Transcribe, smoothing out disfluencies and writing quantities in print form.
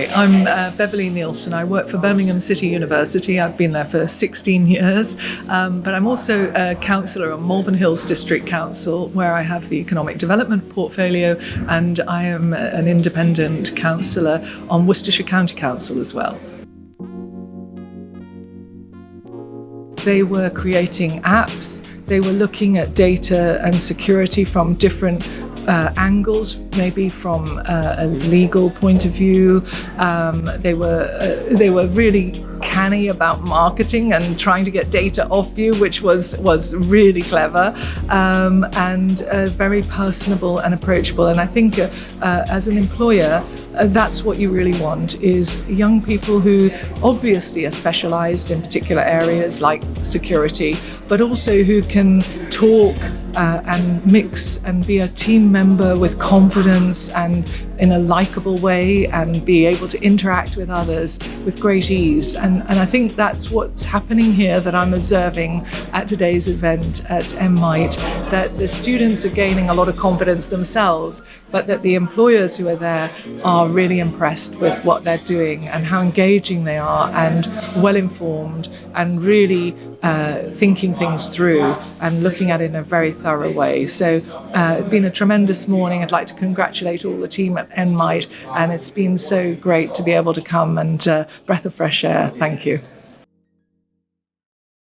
Hi, I'm Beverley Nielsen. I work for Birmingham City University. I've been there for 16 years, but I'm also a councillor on Malvern Hills District Council, where I have the economic development portfolio, and I am an independent councillor on Worcestershire County Council as well. They were creating apps, they were looking at data and security from different angles, maybe from a legal point of view. They were really canny about marketing and trying to get data off you, which was really clever, and very personable and approachable. And I think as an employer, that's what you really want, is young people who obviously are specialised in particular areas like security, but also who can talk and mix and be a team member with confidence and in a likeable way, and be able to interact with others with great ease. And I think that's what's happening here, that I'm observing at today's event at NMITE, that the students are gaining a lot of confidence themselves, but that the employers who are there are really impressed with what they're doing and how engaging they are and well informed and really thinking things through and looking at it in a very thorough way. So it's been a tremendous morning. I'd like to congratulate all the team at NMITE, and it's been so great to be able to come and breath of fresh air. Thank you.